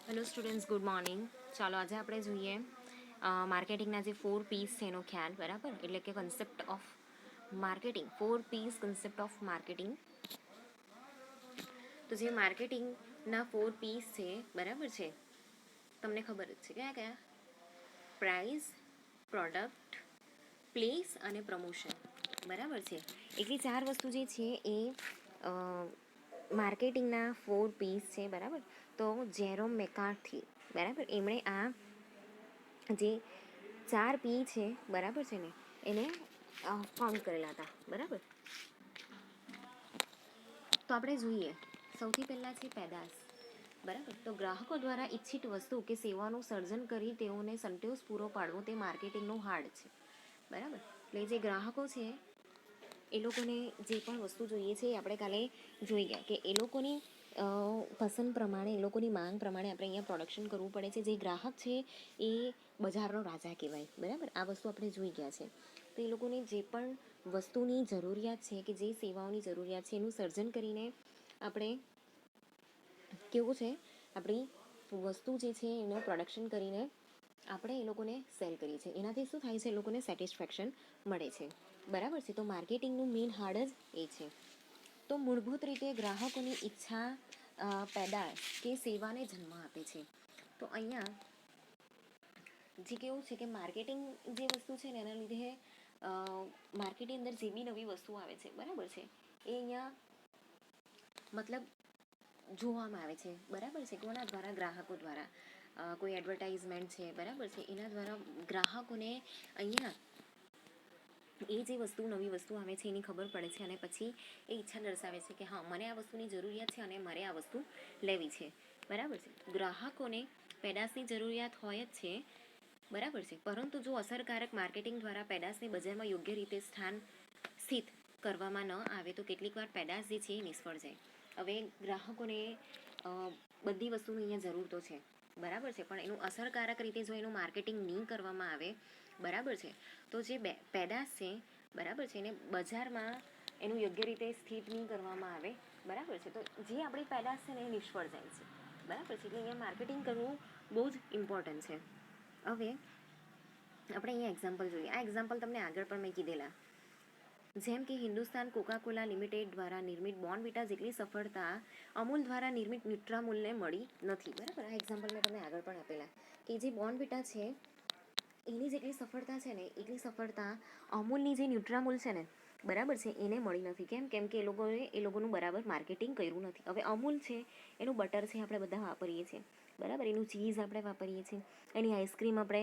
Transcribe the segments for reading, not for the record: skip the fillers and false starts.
Hello students, good morning. ચાલો આજે આપણે જોઈએ માર્કેટિંગના જે 4 P's છે એનો ખ્યાલ, બરાબર? એટલે કે concept of marketing, 4 P's concept of marketing. તો જે માર્કેટિંગના 4 P's છે, બરાબર છે, તમને ખબર જ છે કયા કયા? પ્રાઇસ, પ્રોડક્ટ, પ્લેસ અને પ્રમોશન, બરાબર છે. એટલી 4 વસ્તુ જે છે એ માર્કેટિંગના 4 P's છે, બરાબર. તો જેરોમ મેકાર્થી, બરાબર, એમણે આ જે 4 P છે, બરાબર છે ને, એને ફાઉન્ડ કરેલા હતા, બરાબર. તો આપણે જોઈએ, સૌથી પહેલાં છે પેદાશ, બરાબર. તો ગ્રાહકો દ્વારા ઈચ્છિત વસ્તુ કે સેવાનું સર્જન કરી તેઓને સંતોષ પૂરો પાડવો તે માર્કેટિંગનું હાર્ડ છે, બરાબર. એટલે જે ગ્રાહકો છે એ લોકોને જે પણ વસ્તુ જોઈએ છે એ આપણે કાલે જોઈ ગયા કે એ લોકોની પસંદ પ્રમાણે, એ લોકોની માંગ પ્રમાણે આપણે અહીંયા પ્રોડક્શન કરવું પડે છે. જે ગ્રાહક છે એ બજારનો રાજા કહેવાય, બરાબર. આ વસ્તુ આપણે જોઈ ગયા છે. તો એ લોકોને જે પણ વસ્તુની જરૂરિયાત છે કે જે સેવાઓની જરૂરિયાત છે એનું સર્જન કરીને આપણે કેવું છે, આપણી વસ્તુ જે છે એનું પ્રોડક્શન કરીને આપણે એ લોકોને સેલ કરીએ છીએ. એનાથી શું થાય છે? એ લોકોને સેટિસ્ફેક્શન મળે છે, બરાબર છે. તો માર્કેટિંગનું મેઇન હાર્ડ જ એ છે. તો મૂળભૂત રીતે ગ્રાહકોની ઈચ્છા પેદાશ કે સેવાને જન્મ આપે છે. તો અહીંયા જે કેવું છે કે માર્કેટિંગ જે વસ્તુ છે ને એના લીધે માર્કેટની અંદર જે બી નવી વસ્તુ આવે છે, બરાબર છે, એ અહીંયા મતલબ જોવામાં આવે છે, બરાબર છે. કોના દ્વારા? ગ્રાહકો દ્વારા. કોઈ એડવર્ટાઇઝમેન્ટ છે, બરાબર છે, એના દ્વારા ગ્રાહકોને અહીંયા એ જે વસ્તુ, નવી વસ્તુ આવે છે એની ખબર પડે છે અને પછી એ ઈચ્છા દર્શાવે છે કે હા, મને આ વસ્તુની જરૂરિયાત છે અને મારે આ વસ્તુ લેવી છે, બરાબર છે. ગ્રાહકોને પેદાશની જરૂરિયાત હોય જ છે, બરાબર છે. પરંતુ જો અસરકારક માર્કેટિંગ દ્વારા પેદાશને બજારમાં યોગ્ય રીતે સ્થિત કરવામાં ન આવે તો કેટલીક વાર પેદાશ જે છે એ નિષ્ફળ જાય. હવે ગ્રાહકોને બધી વસ્તુની અહીંયા જરૂર તો છે, બરાબર છે, પણ એનું અસરકારક રીતે જો એનું માર્કેટિંગ નહીં કરવામાં આવે, બરાબર છે, તો જે પેદાશ છે, બરાબર છે, એને બજારમાં એનું યોગ્ય રીતે સ્થિત નહીં કરવામાં આવે, બરાબર છે, તો જે આપણી પેદાશ છે ને એ નિષ્ફળ જાય છે, બરાબર છે. એટલે અહીંયા માર્કેટિંગ કરવું બહુ જ ઇમ્પોર્ટન્ટ છે. હવે આપણે અહીંયા એક્ઝામ્પલ જોઈએ. આ એક્ઝામ્પલ તમને આગળ પણ મેં કીધેલા. જેમ કે હિન્દુસ્તાન કોકા-કોલા લિમિટેડ દ્વારા નિર્મિત બોર્નવિટા જેટલી સફળતા અમૂલ દ્વારા નિર્મિત ન્યુટ્રામૂલને મળી નથી, બરાબર. આ એક્ઝામ્પલ મેં તમને આગળ પણ આપેલા કે જે બોર્નવિટા છે એની જેટલી સફળતા છે ને એટલી સફળતા અમૂલની જે ન્યુટ્રામૂલ છે ને, બરાબર છે, એને મળી નથી. કેમ કે એ લોકોનું બરાબર માર્કેટિંગ કર્યું નથી. હવે અમૂલ છે એનું બટર છે આપણે બધા વાપરીએ છીએ, બરાબર. એનું ચીઝ આપણે વાપરીએ છીએ, એની આઈસ્ક્રીમ આપણે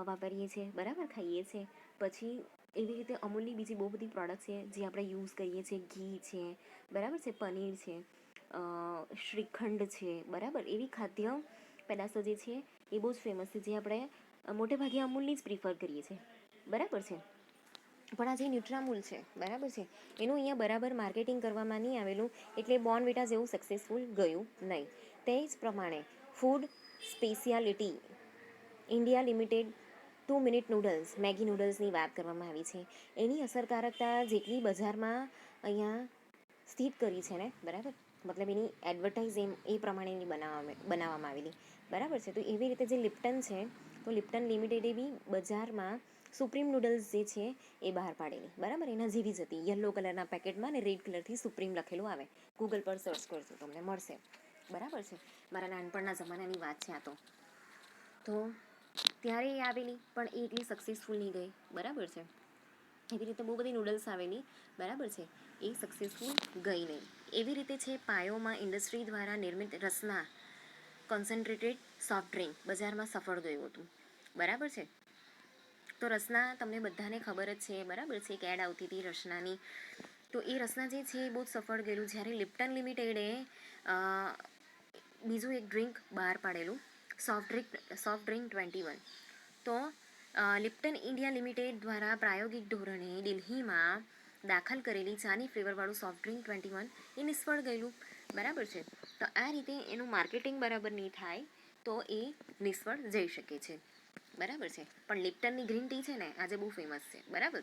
વાપરીએ છીએ, બરાબર, ખાઈએ છીએ. પછી એવી રીતે અમૂલની બીજી બહુ બધી પ્રોડક્ટ છે જે આપણે યુઝ કરીએ છીએ. ઘી છે, બરાબર છે, પનીર છે, શ્રીખંડ છે, બરાબર. એવી ખાદ્ય પેદાશો જે છે એ બહુ જ ફેમસ છે, જે આપણે મોટે ભાગે અમૂલની જ પ્રિફર કરીએ છીએ, બરાબર છે. પણ આ જે ન્યુટ્રામૂલ છે, બરાબર છે, એનું અહીંયા બરાબર માર્કેટિંગ કરવામાં નહીં આવેલું, એટલે બોર્નવિટા જેવું સક્સેસફુલ ગયું નહીં. તે જ પ્રમાણે food speciality India limited 2 minute noodles, Maggi નૂડલ્સની વાત કરવામાં આવી છે. એની અસરકારકતા જેટલી બજારમાં અહીંયા સ્થિત કરી છે ને, બરાબર, મતલબ એની એડવર્ટાઇઝ એ પ્રમાણેની બનાવવામાં આવેલી, બરાબર છે. તો એવી રીતે જે લિપ્ટન છે, તો લિપ્ટન લિમિટેડે બી બજારમાં સુપ્રીમ નૂડલ્સ જે છે એ બહાર પાડેલી, બરાબર. એના જેવી જ હતી, યલો કલરના પેકેટમાં ને રેડ કલરથી સુપ્રીમ લખેલું આવે. ગૂગલ પર સર્ચ કરજો, તમને મળશે, બરાબર છે. મારા નાનપણના જમાનાની વાત છે આ તો ત્યારે એ આવેલી, પણ એ એટલી સક્સેસફુલ નહીં ગઈ, બરાબર છે. એવી રીતે બહુ બધી નૂડલ્સ આવેલી, બરાબર છે, એ સક્સેસફુલ ગઈ નહીં. એવી રીતે છે પાયોમાં ઇન્ડસ્ટ્રી દ્વારા નિર્મિત રસના કોન્સન્ટ્રેટેડ સોફ્ટ ડ્રિંક બજારમાં સફળ ગયું હતું, બરાબર છે. તો રસના તમને બધાને ખબર જ છે, બરાબર છે, એક એડ આવતી હતી રસનાની. તો એ રસના જે છે એ બહુ જ સફળ ગયેલું. જ્યારે લિપ્ટન લિમિટેડે બીજું એક ડ્રિંક બહાર પાડેલું, સોફ્ટ ડ્રિંક 21. તો લિપ્ટન ઇન્ડિયા લિમિટેડ દ્વારા પ્રાયોગિક ધોરણે દિલ્હીમાં દાખલ કરેલી ચાની ફ્લેવરવાળું સોફ્ટ ડ્રિંક 21 એ નિષ્ફળ ગયેલું, બરાબર છે. તો આ રીતે એનું માર્કેટિંગ બરાબર નહીં થાય તો એ નિષ્ફળ જઈ શકે છે, બરાબર છે. પણ લિપ્ટનની ગ્રીન ટી છે ને આજે બહુ ફેમસ છે, બરાબર.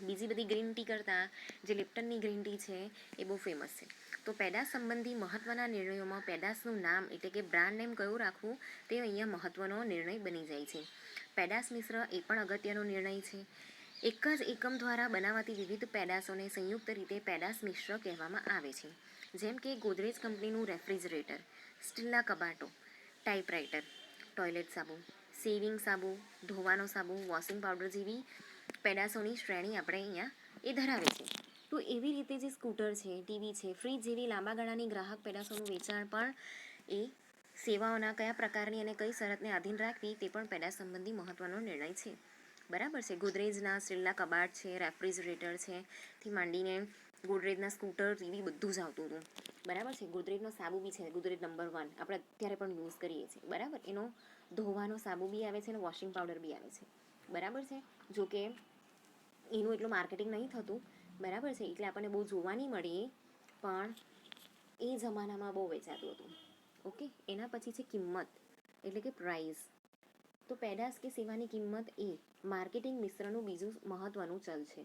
બીજી બધી ગ્રીન ટી કરતાં જે લિપ્ટનની ગ્રીન ટી છે એ બહુ ફેમસ છે. તો પેદાશ સંબંધી મહત્ત્વના નિર્ણયોમાં પેદાશનું નામ એટલે કે બ્રાન્ડ નેમ કયું રાખવું તે અહીંયા મહત્ત્વનો નિર્ણય બની જાય છે. પેદાશ મિશ્ર એ પણ અગત્યનો નિર્ણય છે. એક જ એકમ દ્વારા બનાવાતી વિવિધ પેદાશોને સંયુક્ત રીતે પેદાશ મિશ્ર કહેવામાં આવે છે. જેમ કે ગોદરેજ કંપનીનું રેફ્રિજરેટર, સ્ટીલના કબાટો, ટાઈપરાઇટર, ટોયલેટ સાબુ, શેવિંગ સાબુ, ધોવાનો સાબુ, વોશિંગ પાવડર જેવી પેદાશોની શ્રેણી આપણે અહીંયા એ ધરાવે છે. તો એવી રીતે જે સ્કૂટર છે, ટીવી છે, ફ્રીજ જેવી લાંબા ગાળાની ગ્રાહક પેદાશોનું વેચાણ પણ એ સેવાઓના કયા પ્રકારની અને કઈ શરતને આધીન રાખવી તે પણ પેદાશ સંબંધી મહત્વનો નિર્ણય છે. બરાબર છે. ગોદરેજના સ્ટીલના કબાટ છે, રેફ્રિજરેટર છે થી માંડીને ગોદરેજના સ્કૂટર, ટીવી બધું જ આવતું હતું. બરાબર છે. ગોદરેજનો સાબુ બી છે, ગોદરેજ નંબર 1 આપણે અત્યારે પણ યુઝ કરીએ છીએ. બરાબર, એનો ધોવાનો સાબુ બી આવે છે અને વોશિંગ પાવડર બી આવે છે. બરાબર છે. જો કે એનું એટલું માર્કેટિંગ નહીં થતું. બરાબર છે, એટલે આપણને બહુ જોવા નહીં મળે, પણ એ જમાનામાં બહુ વેચાતું હતું. ઓકે, એના પછી છે કિંમત એટલે કે પ્રાઇસ. તો પેદાશ કે સેવાની કિંમત એ માર્કેટિંગ મિશ્રનું બીજું મહત્વનું ચલ છે.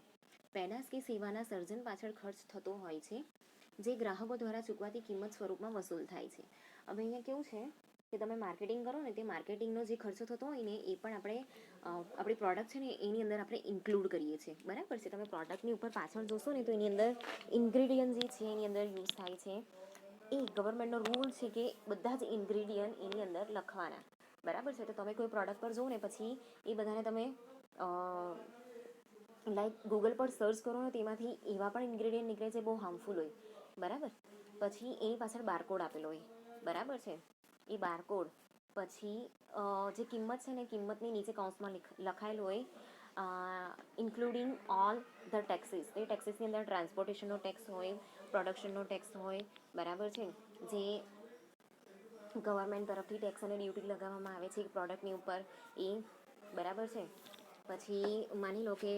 પેદાશ કે સેવાના સર્જન પાછળ ખર્ચ થતો હોય છે, જે ગ્રાહકો દ્વારા ચૂકવાતી કિંમત સ્વરૂપમાં વસૂલ થાય છે. હવે અહીંયા કેવું છે કે તમે માર્કેટિંગ કરો ને તે માર્કેટિંગનો જે ખર્ચો થતો હોય ને એ પણ આપણે આપણી પ્રોડક્ટ છે ને એની અંદર આપણે ઇન્ક્લુડ કરીએ છીએ. બરાબર છે. તમે પ્રોડક્ટની ઉપર પાછળ જોશો ને તો એની અંદર ઇન્ગ્રેડિયન્ટ જે છે એની અંદર યુઝ થાય છે એ ગવર્મેન્ટનો રૂલ છે કે બધા જ ઇન્ગ્રેડિયન્ટ એની અંદર લખવાના. બરાબર છે. તો તમે કોઈ પ્રોડક્ટ પર જુઓ ને પછી એ બધાને તમે લાઈક ગૂગલ પર સર્ચ કરો ને તેમાંથી એવા પણ ઇન્ગ્રેડિયન્ટ નીકળે છે બહુ હાર્મફુલ હોય. બરાબર, પછી એની પાછળ બારકોડ આપેલો હોય. બરાબર છે. એ બારકોડ પછી જે કિંમત છે ને કિંમતની નીચે કૌંસમાં લખાયેલું હોય ઇન્ક્લુડિંગ ઓલ ધ ટેક્સીસ. એ ટેક્સીસની અંદર ટ્રાન્સપોર્ટેશનનો ટેક્સ હોય, પ્રોડક્શનનો ટેક્સ હોય. બરાબર છે. જે ગવર્મેન્ટ તરફથી ટેક્સ અને ડ્યુટી લગાવવામાં આવે છે પ્રોડક્ટની ઉપર એ. બરાબર છે. પછી માની લો કે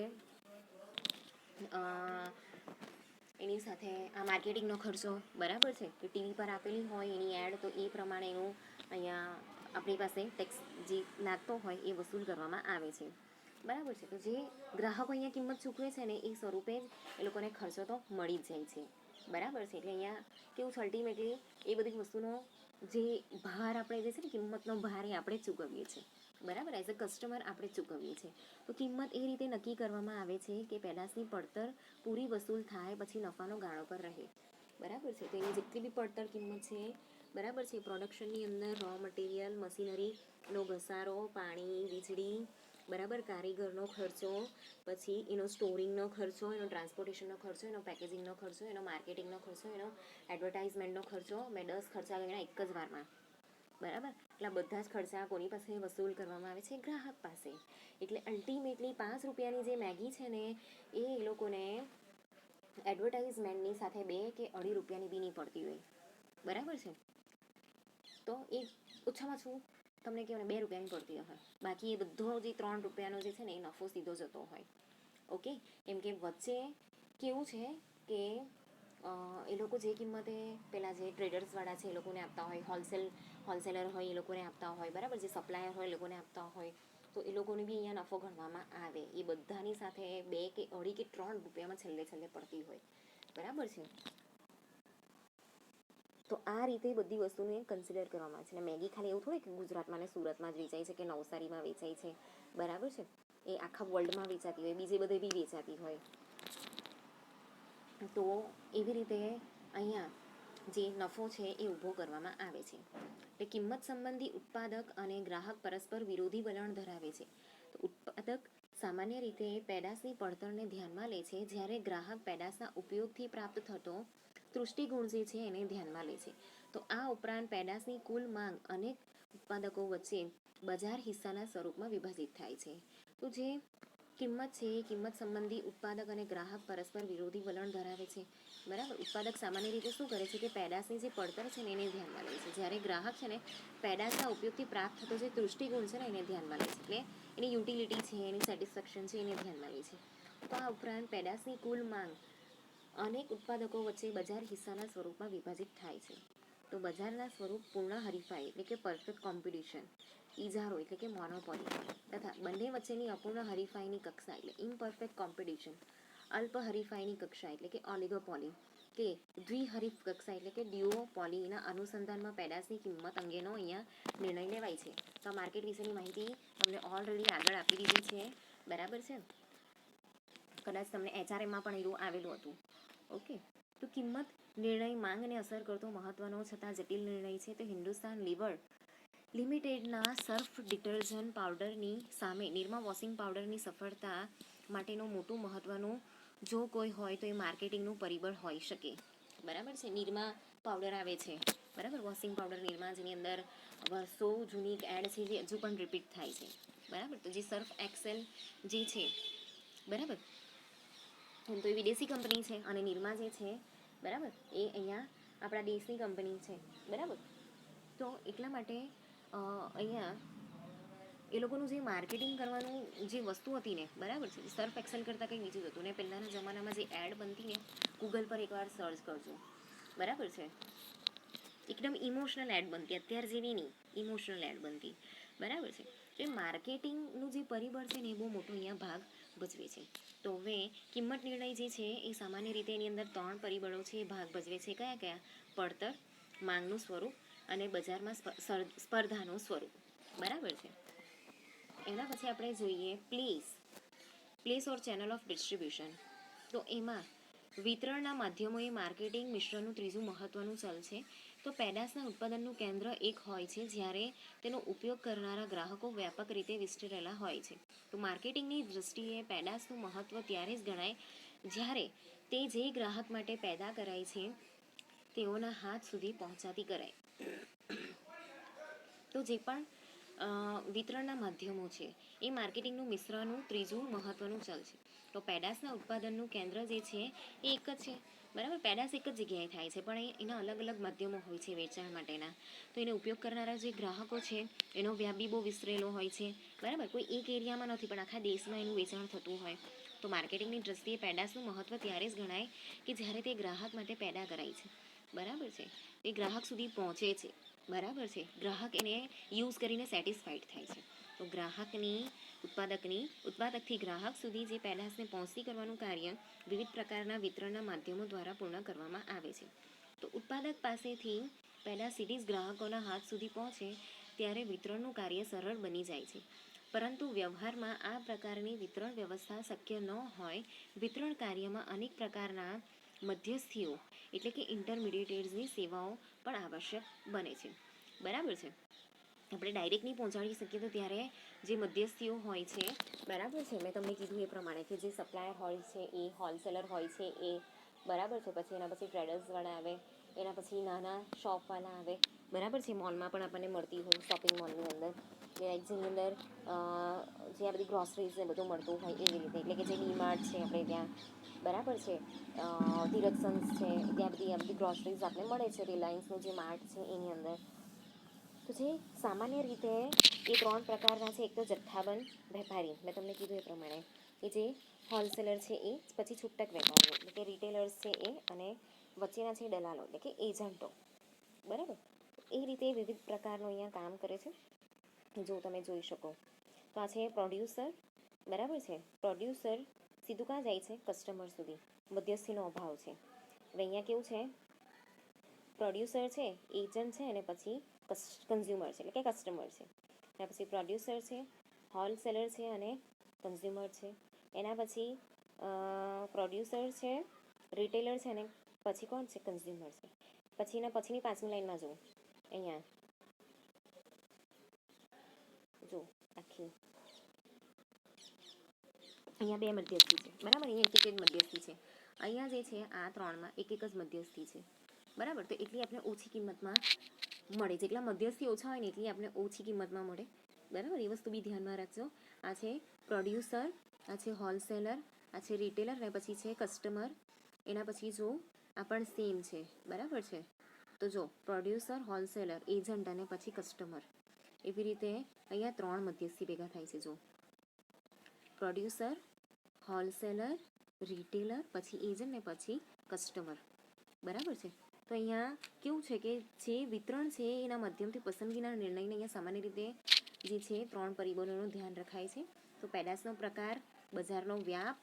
એની સાથે આ માર્કેટિંગનો ખર્ચો. બરાબર છે, કે ટીવી પર આપેલી હોય એની એડ તો એ પ્રમાણે એનું અહીંયા આપણી પાસે ટેક્સ જે લાગતો હોય એ વસૂલ કરવામાં આવે છે. બરાબર છે. તો જે ગ્રાહકો અહીંયા કિંમત ચૂકવે છે ને એ સ્વરૂપે જ એ લોકોને ખર્ચો તો મળી જ જાય છે. બરાબર છે. એટલે અહીંયા કેવું છે અલ્ટિમેટલી એ બધી વસ્તુનો જે ભાર આપણે જે છે ને કિંમતનો ભાર એ આપણે જ ચૂકવીએ છીએ. બરાબર, એઝ અ કસ્ટમર આપણે ચૂકવીએ છીએ. તો કિંમત એ રીતે નક્કી કરવામાં આવે છે કે પેદાશની પડતર પૂરી વસૂલ થાય પછી નફાનો ગાળો પર રહે. બરાબર છે. તો એની જેટલી બી પડતર કિંમત છે, બરાબર છે, પ્રોડક્શનની અંદર રો મટીરિયલ, મશીનરીનો ઘસારો, પાણી, વીજળી, બરાબર, કારીગરનો ખર્ચો, પછી એનો સ્ટોરિંગનો ખર્ચો, એનો ટ્રાન્સપોર્ટેશનનો ખર્ચો, એનો પેકેજિંગનો ખર્ચો, એનો માર્કેટિંગનો ખર્ચો, એનો એડવર્ટાઇઝમેન્ટનો ખર્ચો. મેં 10 ખર્ચા ગણ્યા એક જ વારમાં. બરાબર, એટલા બધા જ ખર્ચા કોની પાસે વસૂલ કરવામાં આવે છે? ગ્રાહક પાસે. એટલે અલ્ટિમેટલી 5 રૂપિયાની જે મેગી છે ને એ લોકોને એડવર્ટાઇઝમેન્ટની સાથે 2 કે 2.5 રૂપિયાની બી નહીં પડતી હોય. બરાબર છે. તો એ ઓછામાં ઓછું તમને કહો ને 2 રૂપિયાની પડતી હોય. બાકી એ બધો જે 3 રૂપિયાનો જે છે ને એ નફો સીધો જતો હોય. ઓકે, કેમ કે વચ્ચે કેવું છે કે એ લોકો જે કિંમતે પેલા જે ટ્રેડર્સવાળા છે એ લોકોને આપતા હોય, હોલસેલર હોય એ લોકોને આપતા હોય. બરાબર, જે સપ્લાયર હોય એ લોકોને આપતા હોય. તો એ લોકોને બી અહીંયા નફો ગણવામાં આવે. એ બધાની સાથે 2 કે 2.5 કે 3 રૂપિયામાં છેલ્લે પડતી હોય. બરાબર છે. તો આ રીતે બધી વસ્તુને કન્સિડર કરવામાં આવે છે. અને મેગી ખાલી એવું થોડી કે ગુજરાતમાં ને સુરતમાં જ વેચાય છે કે નવસારીમાં વેચાય છે. બરાબર છે. એ આખા વર્લ્ડમાં વેચાતી હોય, બીજે બધે બી વેચાતી હોય. તો એવી રીતે અહીંયા જે નફો છે એ ઊભો કરવામાં આવે છે. એટલે કિંમત સંબંધી ઉત્પાદક અને ગ્રાહક પરસ્પર વિરોધી વલણ ધરાવે છે. તો ઉત્પાદક સામાન્ય રીતે પેદાશની પડતરને ધ્યાનમાં લે છે, જ્યારે ગ્રાહક પેદાશના ઉપયોગથી પ્રાપ્ત થતો તૃષ્ટિગુણ જે છે એને ધ્યાનમાં લે છે. તો આ ઉપરાંત પેદાશની કુલ માંગ અનેક ઉત્પાદકો વચ્ચે બજાર હિસ્સાના સ્વરૂપમાં વિભાજિત થાય છે. તો જે કિંમત છે એ કિંમત સંબંધી ઉત્પાદક અને ગ્રાહક પરસ્પર વિરોધી વલણ ધરાવે છે. બરાબર, ઉત્પાદક સામાન્ય રીતે શું કરે છે કે પેદાશની જે પડતર છે ને એને ધ્યાનમાં લે છે, જ્યારે ગ્રાહક છે ને પેદાશના ઉપયોગથી પ્રાપ્ત થતો જે તૃષ્ટિગુણ છે ને એને ધ્યાનમાં લે છે. એટલે એની યુટિલિટી છે, એની સેટિસ્ફેક્શન છે એને ધ્યાનમાં લે છે. તો આ ઉપરાંત પેદાશની કુલ માંગ અનેક ઉત્પાદકો વચ્ચે બજાર હિસ્સાના સ્વરૂપમાં વિભાજિત થાય છે. તો બજારના સ્વરૂપ પૂર્ણ હરીફાઈ એટલે કે પરફેક્ટ કોમ્પિટિશન, ઇજારો એટલે કે મોનોપોલી તથા બંને વચ્ચેની અપૂર્ણ હરીફાઈની કક્ષા એટલે ઇમ્પરફેક્ટ કોમ્પિટિશન અલ્પ હરીફાઈની કક્ષા એટલે કે ઓલિગોપોલી કે દ્વિહરીફ કક્ષા એટલે કે ડ્યુઓપોલીના અનુસંધાનમાં પેદાશની કિંમત અંગેનો અહીંયા નિર્ણય લેવાય છે. તો માર્કેટ વિશેની માહિતી તમને ઓલરેડી આગળ આપી દીધી છે, બરાબર છે. કદાચ તમને HRMમાં પણ એવું આવેલું હતું. ઓકે, તો કિંમત નિર્ણય માંગને અસર કરતો મહત્વનો છતાં જટિલ નિર્ણય છે. તો હિન્દુસ્તાન લીવર લિમિટેડના સર્ફ ડિટર્જન્ટ પાવડરની સામે નિરમા વોશિંગ પાવડરની સફળતા માટેનું મોટું મહત્વનું જો કોઈ હોય તો એ માર્કેટિંગનું પરિબળ હોઈ શકે, બરાબર છે. નિરમા પાવડર આવે છે, બરાબર, વોશિંગ પાવડર નિરમા, જેની અંદર વર્ષો જૂની એક એડ છે જે હજુ પણ રિપીટ થાય છે, બરાબર. તો જે સર્ફ એક્સેલ જે છે, બરાબર, એમ તો એ વિદેશી કંપની છે અને નિરમા જે છે, બરાબર, એ અહીંયા આપણા દેશની કંપની છે, બરાબર. તો એટલા માટે અહીંયા એ લોકોનું જે માર્કેટિંગ કરવાનું જે વસ્તુ હતી ને, બરાબર છે, સર્ફ એક્સેલ કરતાં કંઈ બીજું હતું ને. પહેલાંના જમાનામાં જે એડ બનતી ને, ગૂગલ પર એકવાર સર્ચ કરજો, બરાબર છે. એકદમ ઇમોશનલ એડ બનતી, અત્યાર જેવી નહીં, ઇમોશનલ એડ બનતી, બરાબર છે. તો એ માર્કેટિંગનું જે પરિબળ છે ને, એ બહુ મોટો અહીંયા ભાગ ભજવે છે. તો હવે કિંમત નિર્ણય જે છે એ સામાન્ય રીતે એની અંદર 3 પરિબળો છે એ ભાગ ભજવે છે. કયા કયા? પડતર, માંગનું સ્વરૂપ અને બજારમાં સ્પર્ધાનું સ્વરૂપ, બરાબર છે. એના પછી આપણે જોઈએ place or channel of distribution. તો એમાં વિતરણના માધ્યમો એ માર્કેટિંગ મિશ્રણનું ત્રીજું મહત્વનું ચલ છે. તો પેદાશના ઉત્પાદનનું કેન્દ્ર એક હોય છે, જ્યારે તેનો ઉપયોગ કરનારા ગ્રાહકો વ્યાપક રીતે વિસ્તરેલા હોય છે. તો માર્કેટિંગની દૃષ્ટિએ પેદાશનું મહત્વ ત્યારે જ ગણાય જ્યારે તે જે ગ્રાહક માટે પેદા કરાય છે તેઓના હાથ સુધી પહોંચાતી કરાય. તો જે પણ વિતરણના માધ્યમો છે એ માર્કેટિંગનું મિશ્રણનું ત્રીજું મહત્વનું ચલ છે. તો પેદાશના ઉત્પાદનનું કેન્દ્ર જે છે એ એક જ છે, બરાબર. પેદાશ એક જ જગ્યાએ થાય છે, પણ એના અલગ અલગ માધ્યમો હોય છે વેચાણ માટેના. તો એને ઉપયોગ કરનારા જે ગ્રાહકો છે એનો વ્યાપ બી બહુ વિસ્તરેલો હોય છે, બરાબર. કોઈ એક એરિયામાં નથી, પણ આખા દેશમાં એનું વેચાણ થતું હોય. તો માર્કેટિંગની દ્રષ્ટિએ પેદાશનું મહત્વ ત્યારે જ ગણાય કે જ્યારે તે ગ્રાહક માટે પેદા કરાય છે, બરાબર છે. એ ગ્રાહક સુધી પહોંચે છે, બરાબર છે. ગ્રાહક એને યુઝ કરીને સેટિસ્ફાઈડ થાય છે. તો ઉત્પાદકથી ગ્રાહક સુધી જે પેદાશને પહોંચતી કરવાનું કાર્ય વિવિધ પ્રકારના વિતરણના માધ્યમો દ્વારા પૂર્ણ કરવામાં આવે છે. તો ઉત્પાદક પાસેથી પેદાશ સીધી જ ગ્રાહકોના હાથ સુધી પહોંચે ત્યારે વિતરણનું કાર્ય સરળ બની જાય છે. પરંતુ વ્યવહારમાં આ પ્રકારની વિતરણ વ્યવસ્થા શક્ય ન હોય. વિતરણ કાર્યમાં અનેક પ્રકારના મધ્યસ્થીઓ એટલે કે ઇન્ટરમીડિયેટર્સની સેવાઓ પણ આવશ્યક બને છે, બરાબર છે. આપણે ડાયરેક્ટ નહીં પહોંચાડી શકીએ, તો ત્યારે જે મધ્યસ્થીઓ હોય છે, બરાબર છે, મેં તમને કીધું એ પ્રમાણે કે જે સપ્લાયર હોય છે એ, હોલસેલર હોય છે એ, બરાબર છે. પછી એના પછી ટ્રેડર્સવાળા આવે, એના પછી નાના શોપવાળા આવે, બરાબર છે. મોલમાં પણ આપણને મળતી હોય, શોપિંગ મોલની અંદર, જેની અંદર જ્યાં બધી ગ્રોસરીઝ ને બધું મળતું હોય એવી રીતે, એટલે કે જે ડીમાર્ટ છે આપણે ત્યાં, બરાબર છે, ધીરજ સન્સ છે, ત્યાં આ બધી ગ્રોસરીઝ આપણે મળે છે. રિલાયન્સનું જે માર્ટ છે એની અંદર. તો જે સામાન્ય રીતે એ 3 પ્રકારના છે. એક તો જથ્થાબંધ વેપારી, મેં તમને કીધું એ પ્રમાણે, કે જે હોલસેલર છે એ, પછી છૂટક વેપારીઓ એટલે કે રિટેલર્સ છે એ, અને વચ્ચેના છે દલાલો એટલે કે એજન્ટો, બરાબર. એ રીતે વિવિધ પ્રકારનું અહીંયા કામ કરે છે, જો તમે જોઈ શકો. તો આ છે પ્રોડ્યુસર, બરાબર છે. પ્રોડ્યુસર સીધું કાં જાય છે? કસ્ટમર સુધી. મધ્યસ્થીનો અભાવ છે. હવે અહીંયા કેવું છે? પ્રોડ્યુસર છે, એજન્ટ છે, અને પછી કન્ઝ્યુમર છે એટલે કે કસ્ટમર છે. એના પછી પ્રોડ્યુસર છે, હોલસેલર છે અને કન્ઝ્યુમર છે. એના પછી પ્રોડ્યુસર છે, રિટેલર છે, અને પછી કોણ છે? કન્ઝ્યુમર છે. પછીની 5મી લાઈનમાં જુઓ, અહીંયા જો આખી અહીંયા 2 મધ્યસ્થી છે, બરાબર. અહીંયા એક મધ્યસ્થી છે. અહીંયા જે છે આ 3માં એક જ મધ્યસ્થી છે, બરાબર. તો એટલી આપણે ઓછી કિંમતમાં મળે. જેટલા મધ્યસ્થી ઓછા હોય ને એટલી આપણે ઓછી કિંમતમાં મળે, બરાબર. એ વસ્તુ બી ધ્યાનમાં રાખજો. આ છે પ્રોડ્યુસર, આ છે હોલસેલર, આ છે રિટેલર, ને પછી છે કસ્ટમર. એના પછી જો આ પણ સેમ છે, બરાબર છે. તો જો પ્રોડ્યુસર, હોલસેલર, એજન્ટ અને પછી કસ્ટમર. એવી રીતે અહીંયા 3 મધ્યસ્થી ભેગા થાય છે. જો પ્રોડ્યુસર, હોલસેલર, રિટેલર, પછી એજન્ટ ને પછી કસ્ટમર, બરાબર છે. તો અહીંયા કેવું છે કે જે વિતરણ છે એના માધ્યમથી પસંદગીના નિર્ણયને અહીંયા સામાન્ય રીતે જે છે 3 પરિબળોનું ધ્યાન રખાય છે. તો પેદાશનો પ્રકાર, બજારનો વ્યાપ,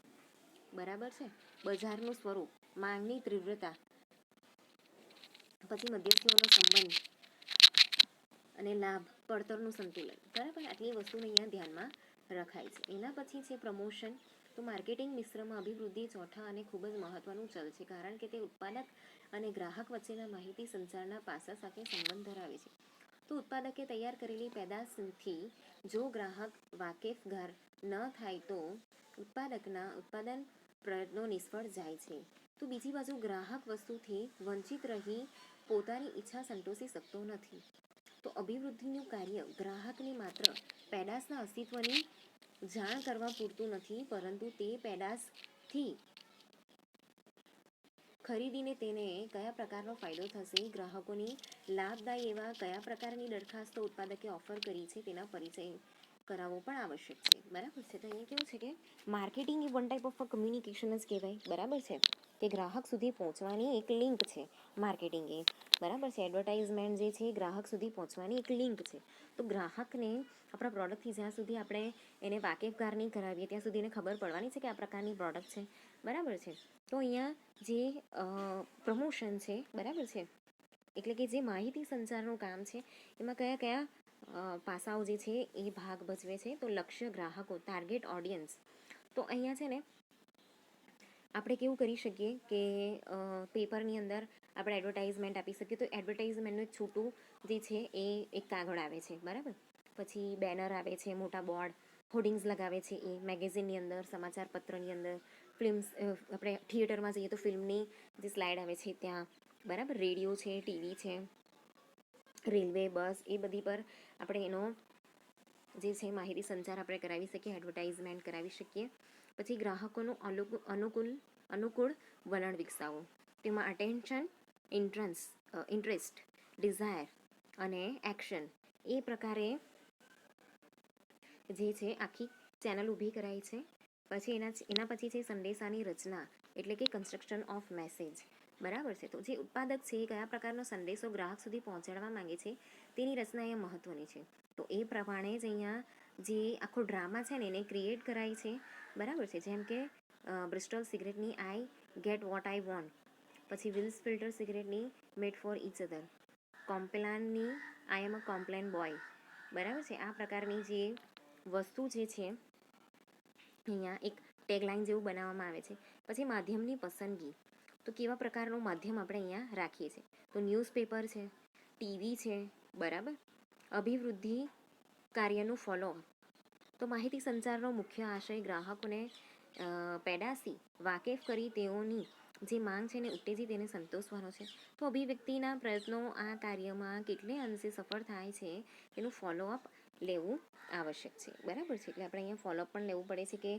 બરાબર છે, બજારનું સ્વરૂપ, માંગની તીવ્રતા, પછી મધ્યસ્થીઓનો સંબંધ અને લાભ, પડતરનું સંતુલન. બરાબર, આટલી વસ્તુને અહીંયા ધ્યાનમાં રખાય છે. એના પછી છે પ્રમોશન. તો માર્કેટિંગ મિશ્રમાં અભિવૃદ્ધિ ચોથા અને ખૂબ જ મહત્વનું ચલ છે, કારણ કે તે ઉત્પાદક અને ગ્રાહક વચ્ચેના માહિતી સંચારના પાસા સાથે સંબંધ ધરાવે છે. તો ઉત્પાદકે તૈયાર કરેલી પેદાશથી જો ગ્રાહક વાકેફગાર ન થાય તો ઉત્પાદકના ઉત્પાદન પ્રયત્નો નિષ્ફળ જાય છે. તો બીજી બાજુ ગ્રાહક વસ્તુથી વંચિત રહી પોતાની ઈચ્છા સંતોષી શકતો નથી. તો અભિવૃદ્ધિનું કાર્ય ગ્રાહકને માત્ર પેદાશના અસ્તિત્વની જાણ કરવા પૂરતું નથી, પરંતુ તે પેદાશથી ખરીદીને તેને કયા પ્રકારનો ફાયદો થશે, ગ્રાહકોની લાભદાયી એવા કયા પ્રકારની દરખાસ્તો ઉત્પાદકે ઓફર કરી છે તેના પરિચય કરાવવો પણ આવશ્યક છે. બરાબર છે. તો અહીંયા કેવું છે કે marketing A one type of communication જ કહેવાય. બરાબર છે, તે ગ્રાહક સુધી પહોંચવાની એક લિંક છે માર્કેટિંગ એ. બરાબર છે, એડવર્ટાઇઝમેન્ટ જે છે ગ્રાહક સુધી પહોંચવાની એક લિંક છે. તો ગ્રાહકને આપણા પ્રોડક્ટથી જ્યાં સુધી આપણે એને વાકેફગાર નહીં કરાવીએ ત્યાં સુધી એને ખબર પડવાની છે કે આ પ્રકારની પ્રોડક્ટ છે. બરાબર છે. તો અહીંયા જે પ્રમોશન છે, બરાબર છે, એટલે કે જે માહિતી સંચારનું કામ છે એમાં કયા કયા પાસાઓ જે છે એ ભાગ ભજવે છે. તો લક્ષ્ય ગ્રાહકો, ટાર્ગેટ ઓડિયન્સ. તો અહીંયા છે ને આપણે કેવું કરી શકીએ કે પેપરની અંદર આપણે એડવર્ટાઇઝમેન્ટ આપી શકીએ. તો એડવર્ટાઇઝમેન્ટનું એક છૂટું જે છે એ એક કાગળ આવે છે. બરાબર, પછી બેનર આવે છે, મોટા બોર્ડ, હોર્ડિંગ્સ લગાવે છે એ મેગેઝિનની અંદર, સમાચાર પત્રની અંદર, ફિલ્મ્સ, આપણે થિયેટરમાં જઈએ તો ફિલ્મની જે સ્લાઇડ આવે છે ત્યાં. બરાબર, રેડિયો છે, ટીવી છે, રેલવે, બસ, એ બધી પર આપણે એનો જે છે માહિતી સંચાર આપણે કરાવી શકીએ, એડવર્ટાઇઝમેન્ટ કરાવી શકીએ. પછી ગ્રાહકોનું અનુકૂળ વલણ વિકસાવો. તેમાં અટેન્શન, ઇન્ટરેસ્ટ, ડિઝાયર અને એક્શન, એ પ્રકારે જે છે આખી ચેનલ ઊભી કરાય છે. પછી એના પછી છે સંદેશાની રચના, એટલે કે કન્સ્ટ્રક્શન ઓફ મેસેજ. બરાબર છે. તો જે ઉત્પાદક છે એ કયા પ્રકારનો સંદેશો ગ્રાહક સુધી પહોંચાડવા માંગે છે તેની રચના એ મહત્વની છે. તો એ પ્રમાણે જ અહીંયા જે આખો ડ્રામા છે ને એને ક્રિએટ કરાય છે. બરાબર છે, જેમ કે બ્રિસ્ટોલ સિગરેટની I get what I want, પછી વિલ્સ ફિલ્ટર સિગરેટની મેડ ફોર ઇચ અધર, કોમ્પ્લાનની I am a Complan boy. બરાબર છે, આ પ્રકારની જે વસ્તુ જે છે અહીંયા એક ટેગલાઇન જેવું બનાવવામાં આવે છે. પછી માધ્યમની પસંદગી. તો કેવા પ્રકારનું માધ્યમ આપણે અહીંયા રાખીએ છીએ. તો ન્યૂઝપેપર છે, ટીવી છે. બરાબર, અભિવૃદ્ધિ કાર્યનું ફોલો. તો માહિતી સંચારનો મુખ્ય આશય ગ્રાહકોને પેદાશથી વાકેફ કરી તેઓની જે માંગ છે એને ઉત્તેજી તેને સંતોષવાનો છે. તો અભિવ્યક્તિના પ્રયત્નો આ કાર્યમાં કેટલે અંશે સફળ થાય છે એનું ફોલોઅપ લેવું આવશ્યક છે. બરાબર છે, એટલે આપણે અહીંયા ફોલોઅપ પણ લેવું પડે છે કે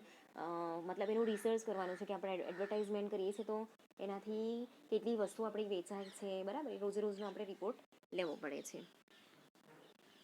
મતલબ એનું રિસર્ચ કરવાનું છે કે આપણે એડવર્ટાઇઝમેન્ટ કરીએ છીએ તો એનાથી કેટલી વસ્તુ આપણી વેચાય છે. બરાબર, રોજે રોજનો આપણે રિપોર્ટ લેવો પડે છે.